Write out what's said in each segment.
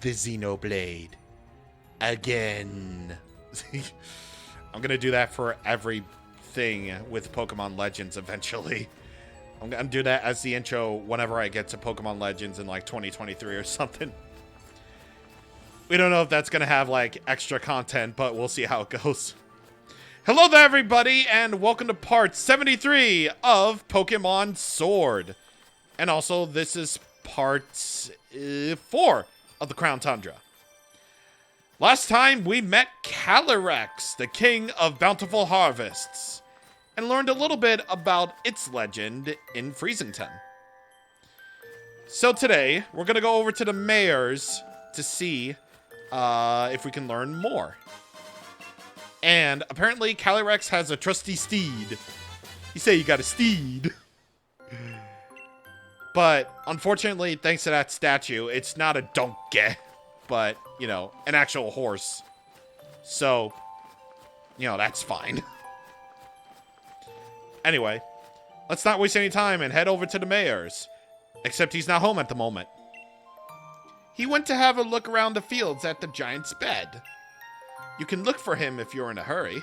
the Xenoblade. Again. I'm gonna do that for everything with Pokemon Legends eventually. I'm gonna do that as the intro whenever I get to Pokemon Legends in like 2023 or something. We don't know if that's gonna have like extra content, but we'll see how it goes. Hello there, everybody, and welcome to part 73 of Pokemon Sword. And also, this is part 4 of the Crown Tundra. Last time, we met Calyrex, the king of Bountiful Harvests, and learned a little bit about its legend in Freezington. So today, we're going to go over to the mayor's to see if we can learn more. And apparently, Calyrex has a trusty steed. You say you got a steed. But, unfortunately, thanks to that statue, it's not a donkey. But, you know, an actual horse. So, you know, that's fine. Anyway, let's not waste any time and head over to the mayor's. Except he's not home at the moment. He went to have a look around the fields at the giant's bed. You can look for him if you're in a hurry.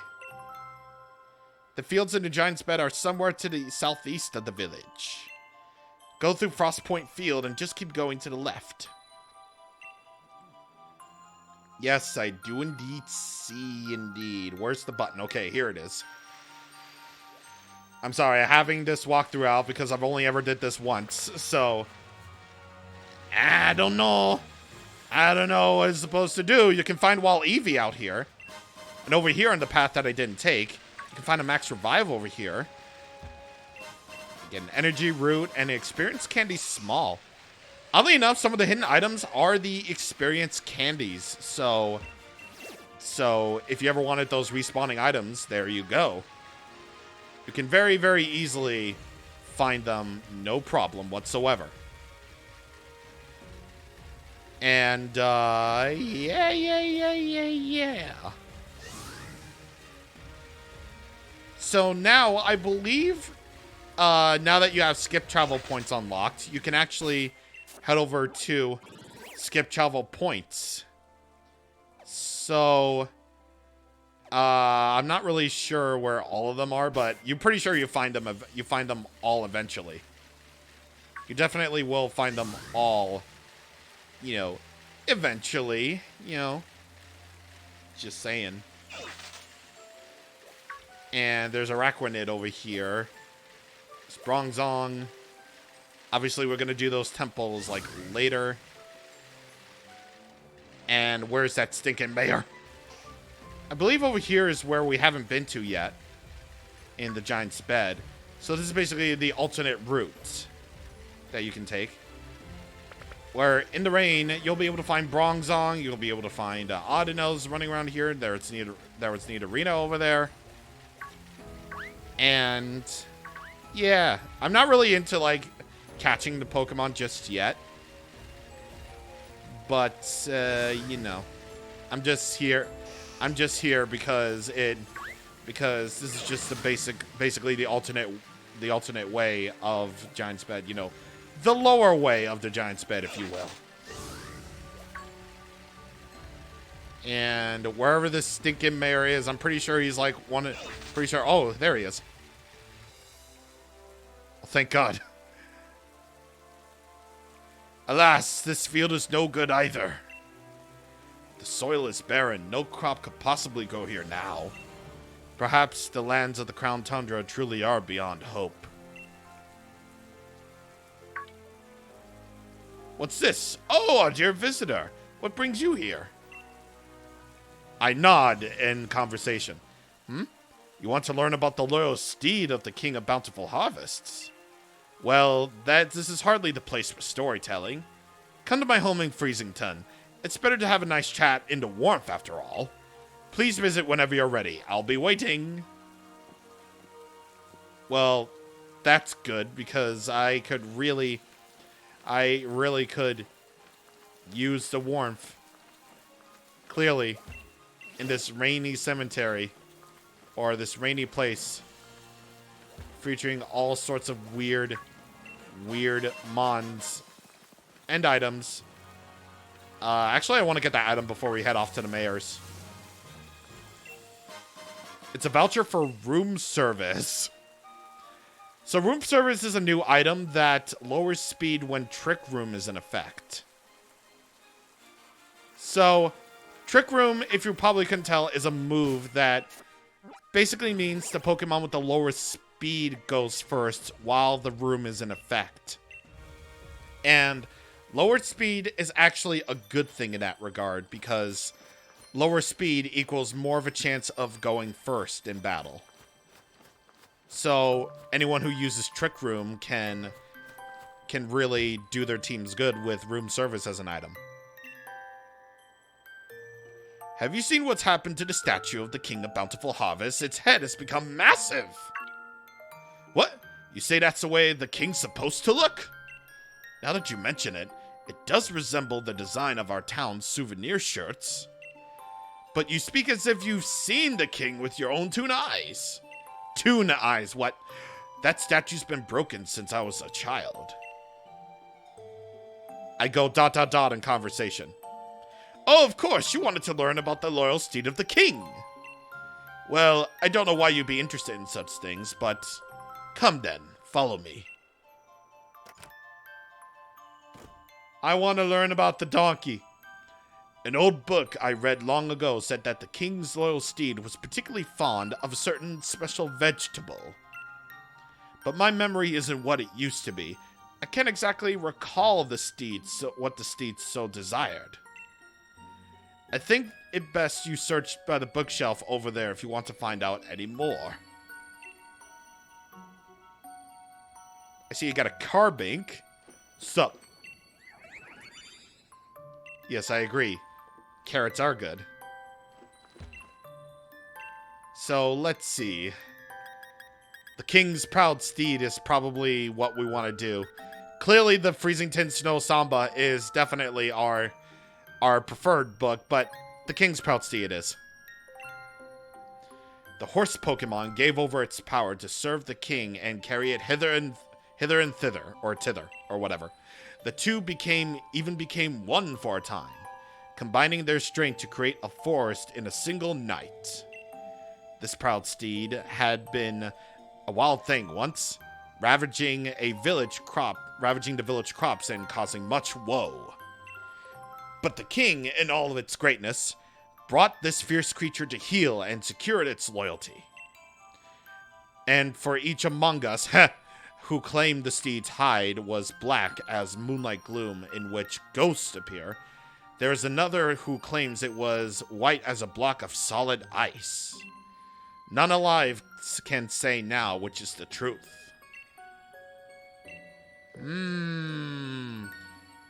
The fields in the giant's bed are somewhere to the southeast of the village. Go through Frost Point Field and just keep going to the left. Yes, I do indeed see indeed. Where's the button? Okay, here it is. I'm sorry, I'm having this walkthrough out because I've only ever did this once, so... I don't know. I don't know what it's supposed to do. You can find Wild Eevee out here. And over here on the path that I didn't take, you can find a Max Revive over here. Get an energy root and an experience candy small. Oddly enough, some of the hidden items are the experience candies. So if you ever wanted those respawning items, there you go. You can very, very easily find them, no problem whatsoever. And, yeah. So now, I believe, now that you have skip travel points unlocked, you can actually head over to skip travel points. So, I'm not really sure where all of them are, but you're pretty sure you find them all eventually. You definitely will find them all, you know, eventually, you know, just saying. And there's a Araquanid over here. It's Bronzong. Obviously, we're going to do those temples, like, later. And where's that stinking mayor? I believe over here is where we haven't been to yet. In the giant's bed. So this is basically the alternate route that you can take. Where, in the rain, you'll be able to find Bronzong. You'll be able to find Audinels running around here. There was Nidorino over there. And, yeah. I'm not really into, like, catching the Pokemon just yet. But, you know. I'm just here because this is just the basically the alternate way of Giant's Bed, you know. The lower way of the Giant's Bed, if you will. And wherever this stinking mayor is, I'm pretty sure he's like oh, there he is. Well, thank God. Alas, this field is no good either. The soil is barren. No crop could possibly grow here now. Perhaps the lands of the Crown Tundra truly are beyond hope. What's this? Oh, our dear visitor. What brings you here? I nod in conversation. You want to learn about the loyal steed of the King of Bountiful Harvests? Well, this is hardly the place for storytelling. Come to my home in Freezington. It's better to have a nice chat in the warmth, after all. Please visit whenever you're ready. I'll be waiting. Well, that's good, because I really could use the warmth. Clearly, in this rainy cemetery, or this rainy place, featuring all sorts of weird mons and items. Actually, I want to get that item before we head off to the mayor's. It's a voucher for room service. So room service is a new item that lowers speed when Trick Room is in effect. So, Trick Room, if you probably couldn't tell, is a move that basically means the Pokemon with the lowest speed goes first while the room is in effect. And lower speed is actually a good thing in that regard because lower speed equals more of a chance of going first in battle. So anyone who uses Trick Room can really do their teams good with room service as an item. Have you seen what's happened to the statue of the King of Bountiful Harvest? Its head has become massive. What? You say that's the way the king's supposed to look? Now that you mention it, it does resemble the design of our town's souvenir shirts. But you speak as if you've seen the king with your own 2 eyes. 2 eyes, what? That statue's been broken since I was a child. I go ... in conversation. Oh, of course, you wanted to learn about the loyal steed of the king. Well, I don't know why you'd be interested in such things, but come then, follow me. I want to learn about the donkey. An old book I read long ago said that the king's loyal steed was particularly fond of a certain special vegetable. But my memory isn't what it used to be. I can't exactly recall what the steed so desired. I think it best you search by the bookshelf over there if you want to find out any more. I see you got a Carbink. Sup? Yes, I agree. Carrots are good. So, let's see. The King's Proud Steed is probably what we want to do. Clearly, the Freezing Tin Snow Samba is definitely our preferred book, but the King's Proud Steed is. The horse Pokemon gave over its power to serve the king and carry it hither and thither, or whatever. The two became one for a time, combining their strength to create a forest in a single night. This proud steed had been a wild thing once, ravaging the village crops and causing much woe. But the king, in all of its greatness, brought this fierce creature to heel and secured its loyalty. And for each among us, who claimed the steed's hide was black as moonlight gloom in which ghosts appear, there is another who claims it was white as a block of solid ice. None alive can say now which is the truth.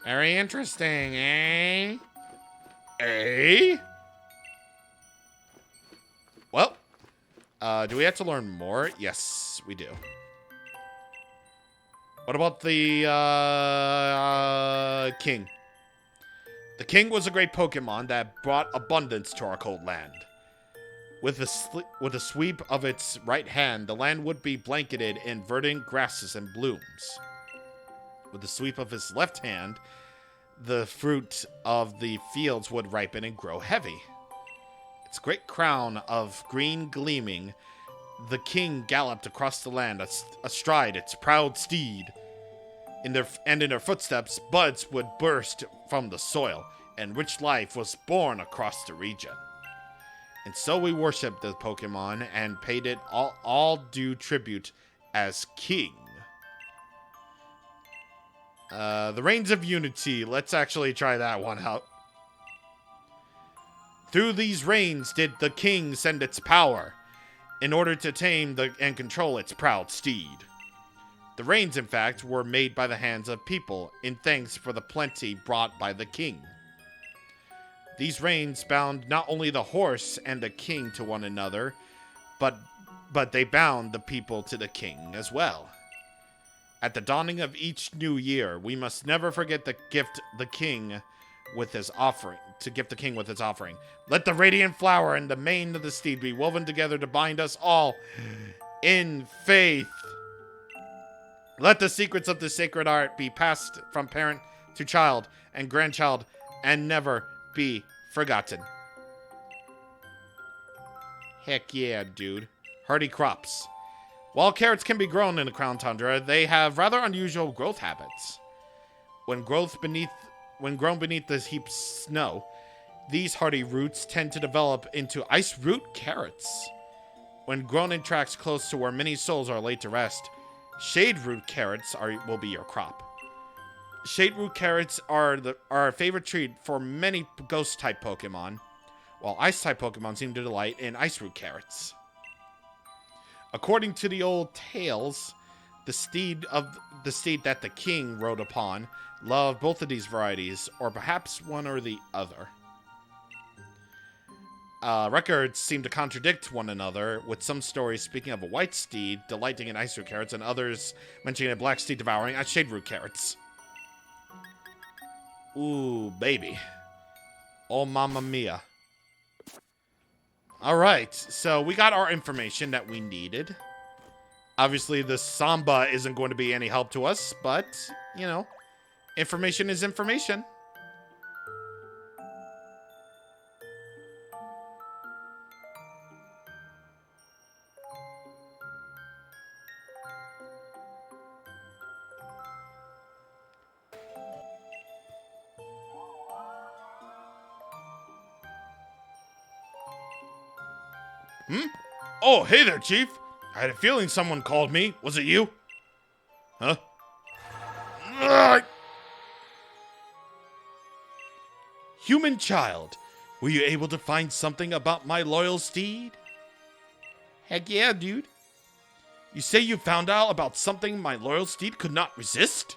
Very interesting, eh? Eh? Well, do we have to learn more? Yes, we do. What about the king? The king was a great Pokemon that brought abundance to our cold land. With a sweep of its right hand, the land would be blanketed in verdant grasses and blooms. With the sweep of his left hand, the fruit of the fields would ripen and grow heavy. Its great crown of green gleaming, the king galloped across the land astride its proud steed. In their footsteps, buds would burst from the soil, and rich life was born across the region. And so we worshipped the Pokemon and paid it all due tribute as king. The Reigns of Unity. Let's actually try that one out. Through these reigns did the king send its power, in order to tame and control its proud steed. The reins, in fact, were made by the hands of people, in thanks for the plenty brought by the king. These reins bound not only the horse and the king to one another, but they bound the people to the king as well. At the dawning of each new year, we must never forget to gift the king with his offering. Let the radiant flower and the mane of the steed be woven together to bind us all in faith. Let the secrets of the sacred art be passed from parent to child and grandchild and never be forgotten. Heck yeah, dude. Hearty Crops. While carrots can be grown in the Crown Tundra, they have rather unusual growth habits. When grown beneath the heaped snow, these hardy roots tend to develop into ice root carrots. When grown in tracts close to where many souls are laid to rest, shade root carrots will be your crop. Shade root carrots are a favorite treat for many ghost-type Pokemon, while ice-type Pokemon seem to delight in ice root carrots. According to the old tales, the steed that the king rode upon loved both of these varieties, or perhaps one or the other. Records seem to contradict one another, with some stories speaking of a white steed delighting in ice root carrots, and others mentioning a black steed devouring shade root carrots. Ooh, baby. Oh, mamma mia. Alright, so we got our information that we needed. Obviously, the Samba isn't going to be any help to us, but, you know, information is information. Oh, hey there, Chief. I had a feeling someone called me. Was it you? Huh? Human child, were you able to find something about my loyal steed? Heck yeah, dude. You say you found out about something my loyal steed could not resist?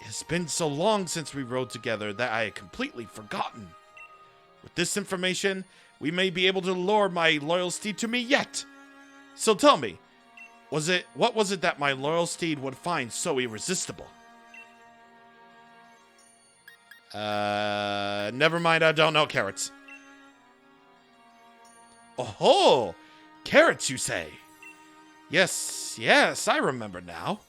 It has been so long since we rode together that I had completely forgotten. With this information, we may be able to lure my loyal steed to me yet. So tell me, what was it that my loyal steed would find so irresistible? Never mind, I don't know, carrots. Oh, carrots, you say? Yes, I remember now.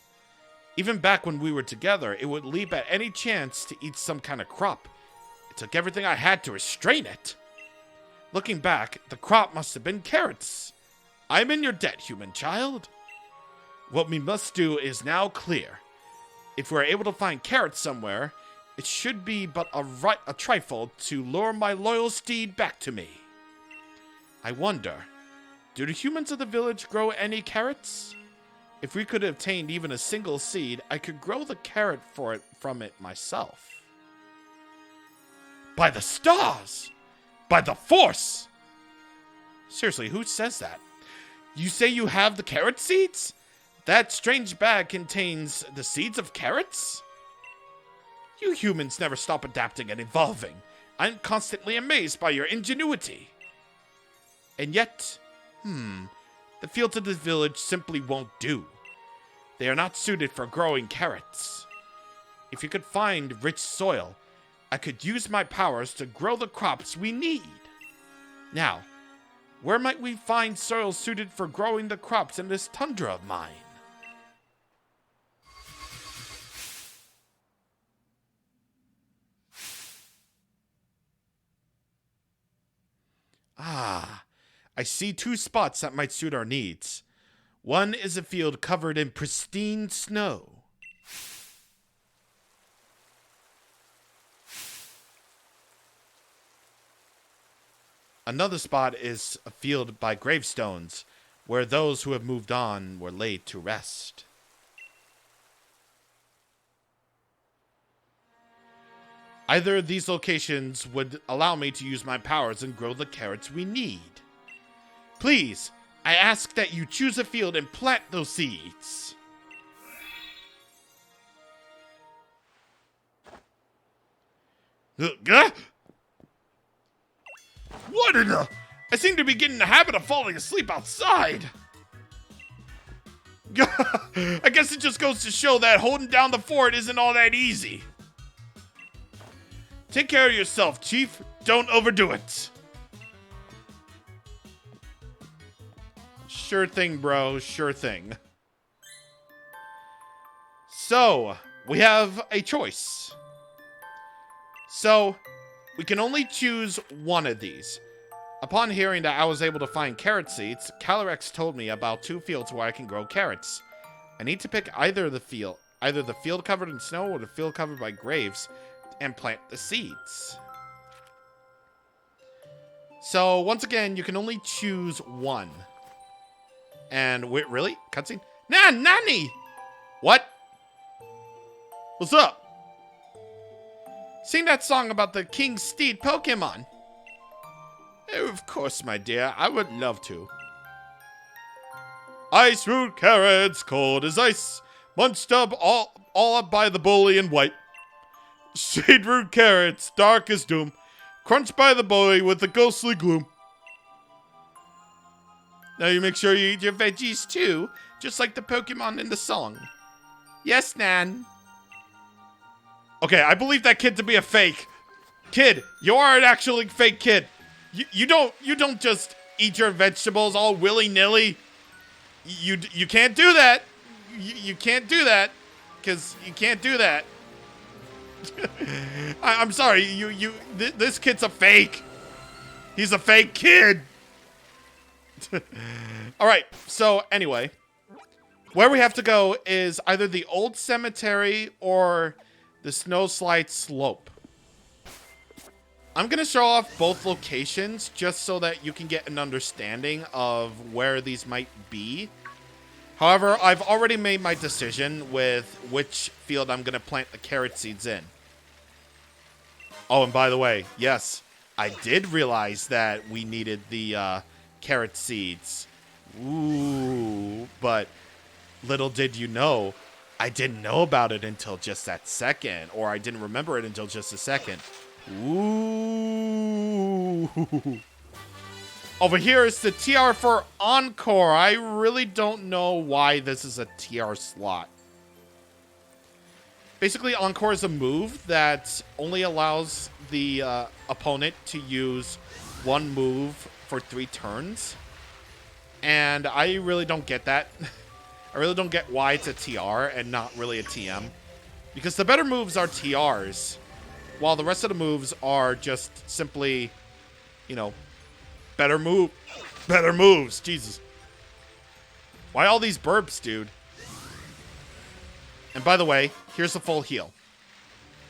Even back when we were together, it would leap at any chance to eat some kind of crop. It took everything I had to restrain it. Looking back, the crop must have been carrots. I'm in your debt, human child. What we must do is now clear. If we're able to find carrots somewhere, it should be but a trifle to lure my loyal steed back to me. I wonder, do the humans of the village grow any carrots? If we could obtain even a single seed, I could grow the carrot from it myself. By the stars! By the force! Seriously, who says that? You say you have the carrot seeds? That strange bag contains the seeds of carrots? You humans never stop adapting and evolving. I'm constantly amazed by your ingenuity. And yet, the fields of this village simply won't do. They are not suited for growing carrots. If you could find rich soil, I could use my powers to grow the crops we need. Now, where might we find soil suited for growing the crops in this tundra of mine? I see two spots that might suit our needs. One is a field covered in pristine snow. Another spot is a field by gravestones, where those who have moved on were laid to rest. Either of these locations would allow me to use my powers and grow the carrots we need. Please, I ask that you choose a field and plant those seeds. What in the... I seem to be getting in the habit of falling asleep outside. I guess it just goes to show that holding down the fort isn't all that easy. Take care of yourself, Chief. Don't overdo it. Sure thing, bro. Sure thing. So, we have a choice. So, we can only choose one of these. Upon hearing that I was able to find carrot seeds, Calyrex told me about 2 fields where I can grow carrots. I need to pick either the field covered in snow or the field covered by graves, and plant the seeds. So, once again, you can only choose one. And, wait, really? Cutscene? Nah, Nani! What? What's up? Sing that song about the King Steed Pokémon. Oh, of course, my dear. I would love to. Ice root carrots, cold as ice. Munched up all up by the bully in white. Shade root carrots, dark as doom. Crunched by the bully with a ghostly gloom. Now you make sure you eat your veggies too, just like the Pokemon in the song. Yes, Nan. Okay, I believe that kid to be a fake. Kid, you are an actually fake kid. You don't just eat your vegetables all willy-nilly. You can't do that. You can't do that, because you can't do that. I'm sorry. This kid's a fake. He's a fake kid. All right. So anyway, where we have to go is either the old cemetery or the snowslide slope. I'm going to show off both locations just so that you can get an understanding of where these might be. However, I've already made my decision with which field I'm going to plant the carrot seeds in. Oh, and by the way, yes, I did realize that we needed the carrot seeds. Ooh, but little did you know, I didn't know about it until just that second, or I didn't remember it until just a second. Ooh. Over here is the TR for Encore. I really don't know why this is a TR slot. Basically, Encore is a move that only allows the opponent to use one move for 3 turns. And I really don't get that. I really don't get why it's a TR and not really a TM. Because the better moves are TRs, while the rest of the moves are just simply, you know, better moves. Jesus. Why all these burps, dude? And by the way, here's the full heal.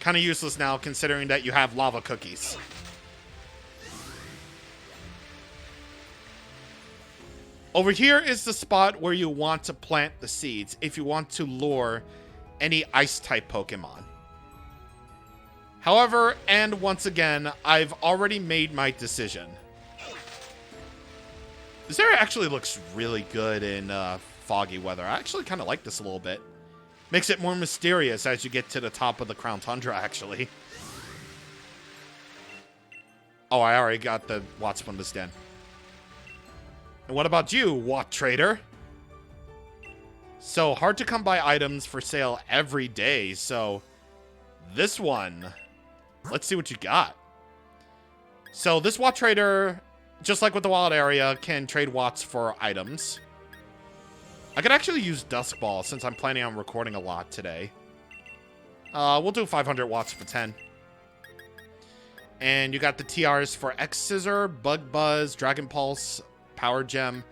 Kind of useless now, considering that you have lava cookies. Over here is the spot where you want to plant the seeds if you want to lure any Ice-type Pokemon. However, and once again, I've already made my decision. This area actually looks really good in foggy weather. I actually kind of like this a little bit. Makes it more mysterious as you get to the top of the Crown Tundra, actually. Oh, I already got the Watt from this den. And what about you, Watt Trader? So, hard to come by items for sale every day, so this one, let's see what you got. So, this Watt Trader, just like with the wild area, can trade Watts for items. I could actually use Dusk Ball since I'm planning on recording a lot today. We'll do 500 Watts for 10. And you got the TRs for X Scissor, Bug Buzz, Dragon Pulse, Power Gem,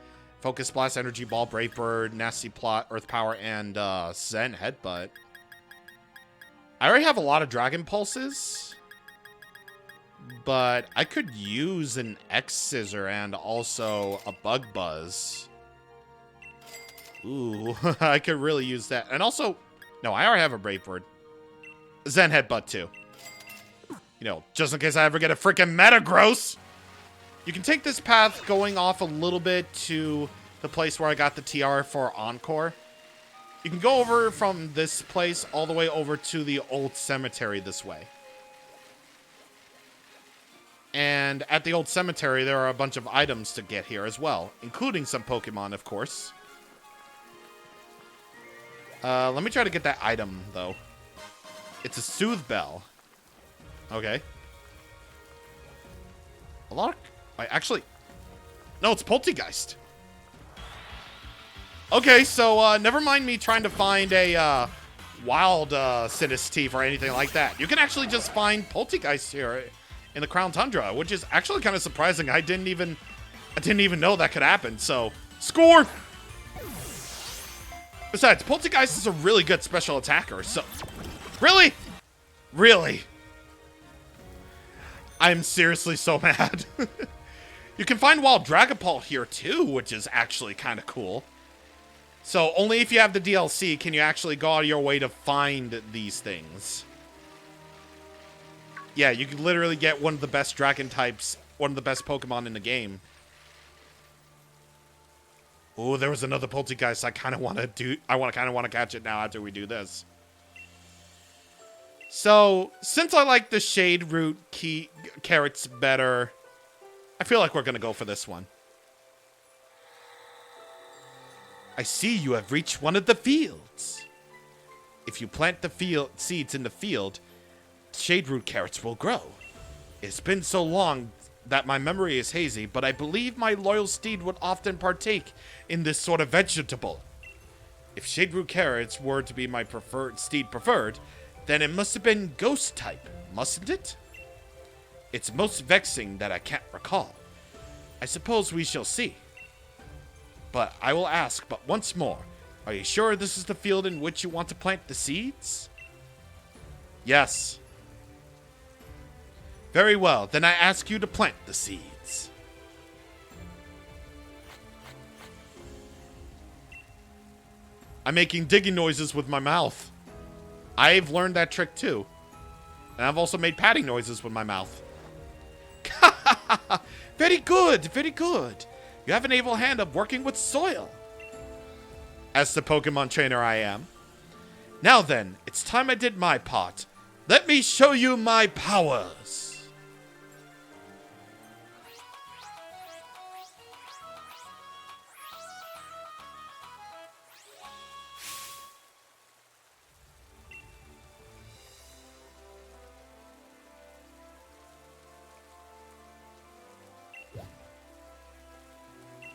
Focus Blast, Energy Ball, Brave Bird, Nasty Plot, Earth Power, and Zen Headbutt. I already have a lot of Dragon Pulses, but I could use an X Scissor and also a Bug Buzz. Ooh, I could really use that. And also, no, I already have a Brave Bird. Zen Headbutt too. You know, just in case I ever get a freaking Metagross. You can take this path going off a little bit to the place where I got the TR for Encore. You can go over from this place all the way over to the old cemetery this way. And at the old cemetery, there are a bunch of items to get here as well, including some Pokemon, of course. Let me try to get that item, though. It's a Soothe Bell. Okay. A lot of... actually... No, it's Poltegeist. Okay, so, never mind me trying to find a, wild Sinistea or anything like that. You can actually just find Poltergeist here in the Crown Tundra, which is actually kind of surprising. I didn't even know that could happen. So, score! Besides, Poltergeist is a really good special attacker, so... Really? Really? I'm seriously so mad. You can find Wild Dragapult here too, which is actually kind of cool. So, only if you have the DLC can you actually go out of your way to find these things. Yeah, you can literally get one of the best dragon types, one of the best Pokemon in the game. Oh, there was another Poltergeist I kind of want to do. I kind of want to catch it now after we do this. So, since I like the Shade Root carrots better, I feel like we're going to go for this one. I see you have reached one of the fields. If you plant the seeds in the field, Shade Root carrots will grow. It's been so long that my memory is hazy, but I believe my loyal steed would often partake in this sort of vegetable. If Shade Root carrots were to be my steed preferred, then it must have been ghost type, mustn't it? It's most vexing that I can't recall. I suppose we shall see. But I will ask but once more, are you sure this is the field in which you want to plant the seeds? Yes. Very well, then I ask you to plant the seeds. I'm making digging noises with my mouth. I've learned that trick too. And I've also made patting noises with my mouth. Very good, very good. You have an able hand of working with soil. As the Pokemon trainer I am. Now then, it's time I did my part. Let me show you my powers.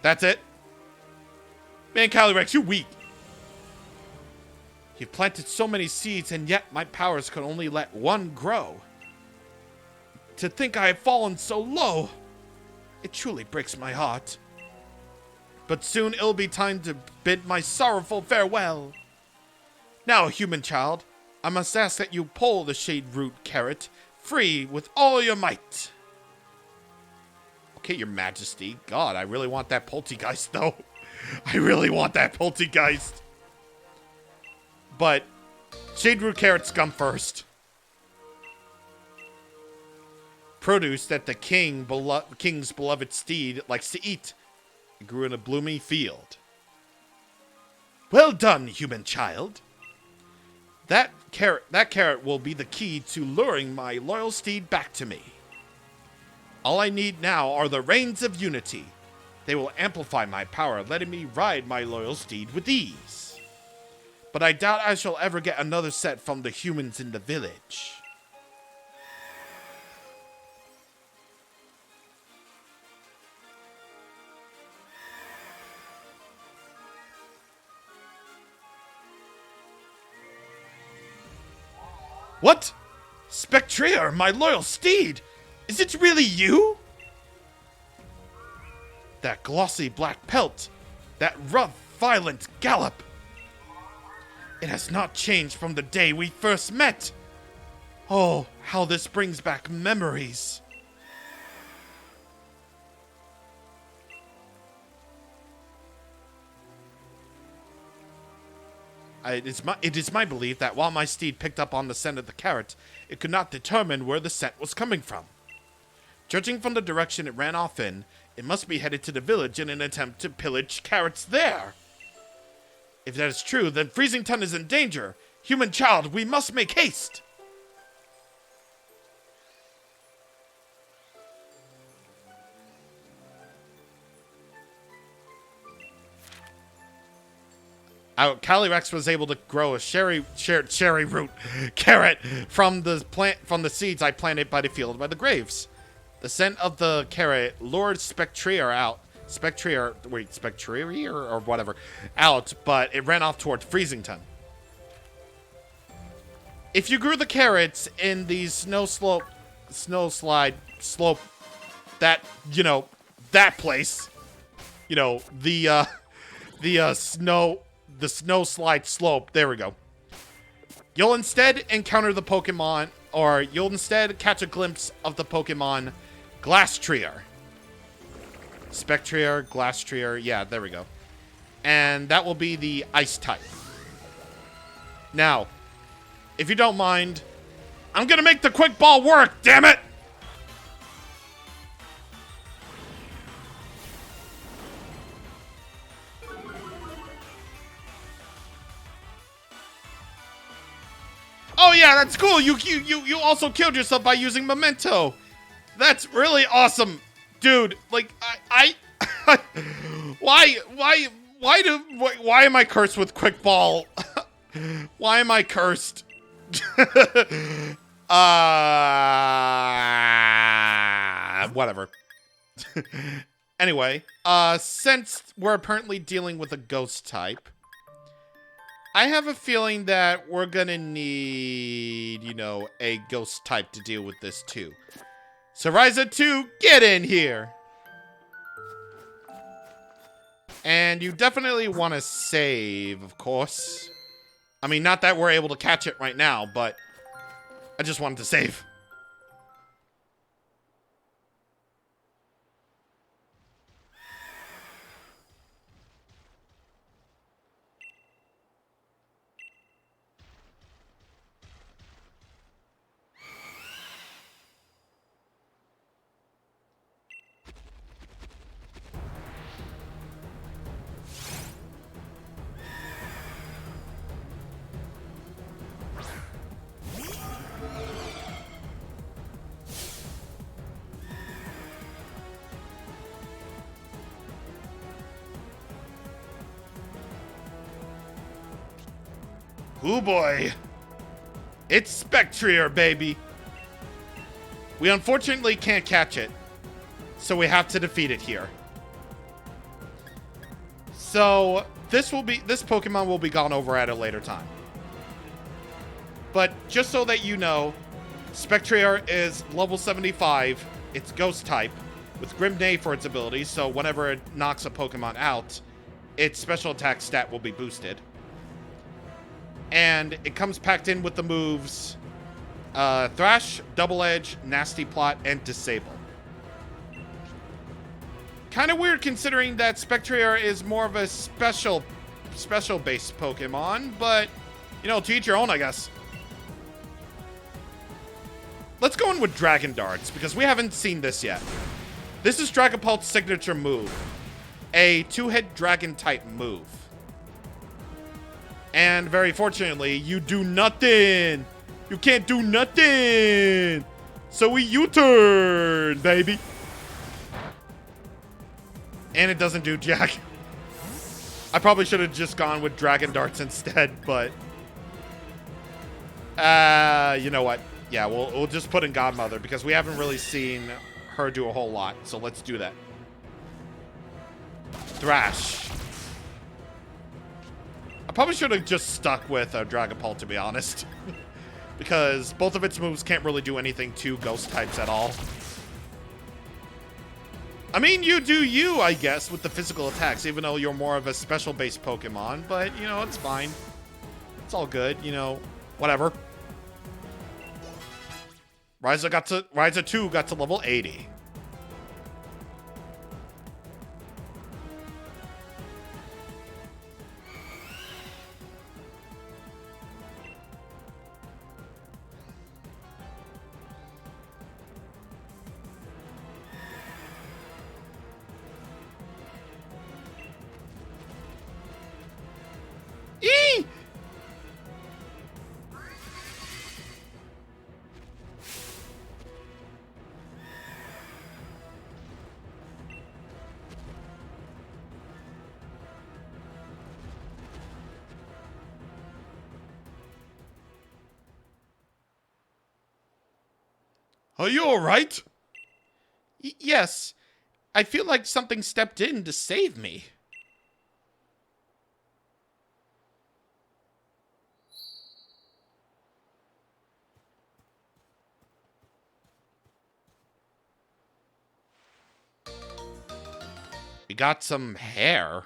That's it. Man, Calyrex, you weak. You've planted so many seeds, and yet my powers could only let one grow. To think I have fallen so low, it truly breaks my heart. But soon it'll be time to bid my sorrowful farewell. Now, human child, I must ask that you pull the Shade Root carrot free with all your might. Okay, your majesty. God, I really want that Poltergeist, though. I really want that Poltergeist. But Shade Root carrots come first. Produce that the king's beloved steed likes to eat. It grew in a bloomy field. Well done, human child. That carrot will be the key to luring my loyal steed back to me. All I need now are the reins of unity. They will amplify my power, letting me ride my loyal steed with ease. But I doubt I shall ever get another set from the humans in the village. What? Spectrier, my loyal steed! Is it really you? That glossy black pelt, that rough, violent gallop. It has not changed from the day we first met. Oh, how this brings back memories. It is my belief that while my steed picked up on the scent of the carrot, it could not determine where the scent was coming from. Judging from the direction it ran off in, it must be headed to the village in an attempt to pillage carrots there. If that is true, then Freezington is in danger. Human child, we must make haste. Calyrex was able to grow a cherry root carrot from the seeds I planted by the field by the graves. The scent of the carrot lured Spectrier or whatever, out, but it ran off toward Freezington. if you grew the carrots in the snow slide slope, that, you know, that place, you know, the snow slide slope, there we go. You'll instead encounter the Pokemon, or you'll instead catch a glimpse of the Pokemon Glasstrier. Spectrier, Glasstrier, yeah, there we go. And that will be the Ice type. Now, if you don't mind, I'm gonna make the Quick Ball work, damn it! Oh yeah, that's cool. You also killed yourself by using Memento. That's really awesome, dude. Like I why am I cursed with Quick Ball? Why am I cursed? Whatever. Anyway, since we're apparently dealing with a ghost type, I have a feeling that we're gonna need, you know, a ghost type to deal with this too. So Ryza 2, get in here! And you definitely want to save, of course. I mean, not that we're able to catch it right now, but I just wanted to save. Ooh boy. It's Spectrier, baby. We unfortunately can't catch it, so we have to defeat it here. So this Pokemon will be gone over at a later time. But just so that you know, Spectrier is level 75. It's Ghost type with Grimday for its abilities, so whenever it knocks a Pokemon out, its special attack stat will be boosted. And it comes packed in with the moves Thrash, Double Edge, Nasty Plot, and Disable. Kind of weird considering that Spectrier is more of a special based Pokemon, but, you know, to each your own, I guess. Let's go in with Dragon Darts, because we haven't seen this yet. This is Dragapult's signature move. A two-hit dragon type move. And very fortunately, you do nothing. You can't do nothing. So we U-turn, baby. And it doesn't do jack. I probably should have just gone with Dragon Darts instead, but you know what? Yeah, we'll just put in Godmother because we haven't really seen her do a whole lot. So let's do that. Thrash. I probably should have just stuck with Dragapult, to be honest. Because both of its moves can't really do anything to ghost types at all. I mean, you do you, I guess, with the physical attacks, even though you're more of a special-based Pokemon. But, you know, it's fine. It's all good, you know, whatever. Ryza 2 got to level 80. Eee! Are you alright? Yes. I feel like something stepped in to save me. got some hair.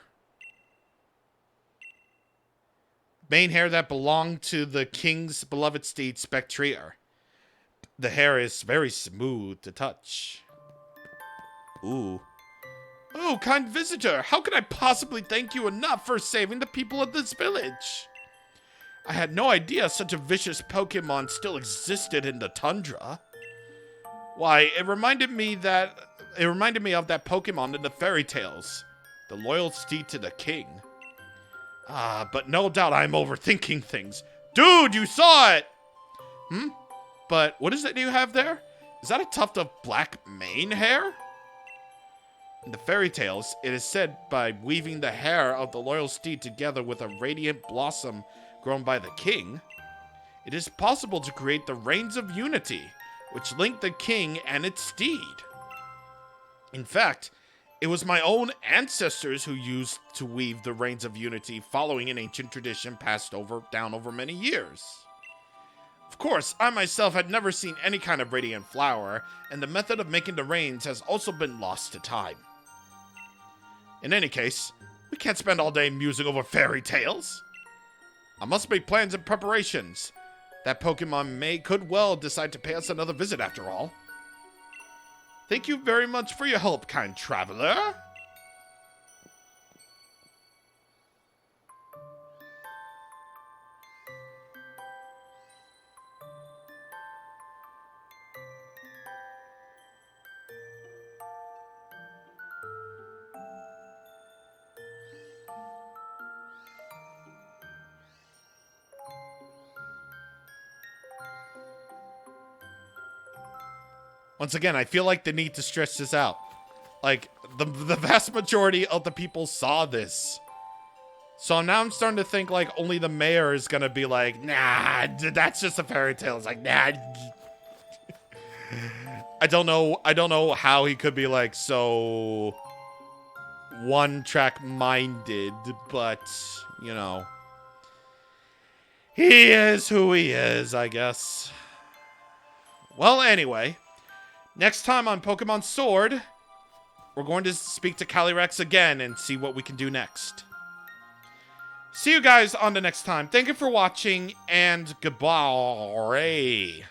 Mane hair that belonged to the king's beloved steed, Spectrier. The hair is very smooth to touch. Ooh. Oh, kind visitor, how could I possibly thank you enough for saving the people of this village? I had no idea such a vicious Pokémon still existed in the Tundra. Why, it reminded me of that Pokémon in the fairy tales, the loyal steed to the king. Ah, but no doubt I'm overthinking things. Dude, you saw it! But what is it you have there? Is that a tuft of black mane hair? In the fairy tales, it is said by weaving the hair of the loyal steed together with a radiant blossom grown by the king, it is possible to create the Reins of Unity, which link the king and its steed. In fact, it was my own ancestors who used to weave the Reins of Unity following an ancient tradition passed down over many years. Of course, I myself had never seen any kind of radiant flower, and the method of making the reins has also been lost to time. In any case, we can't spend all day musing over fairy tales. I must make plans and preparations. That Pokemon could well decide to pay us another visit after all. Thank you very much for your help, kind traveler. Once again, I feel like the need to stretch this out. Like, the vast majority of the people saw this. So now I'm starting to think, like, only the mayor is gonna be like, nah, that's just a fairy tale. It's like, nah. I don't know how he could be, like, so one-track minded, but, you know. He is who he is, I guess. Well, anyway. Next time on Pokemon Sword, we're going to speak to Calyrex again and see what we can do next. See you guys on the next time. Thank you for watching, and goodbye.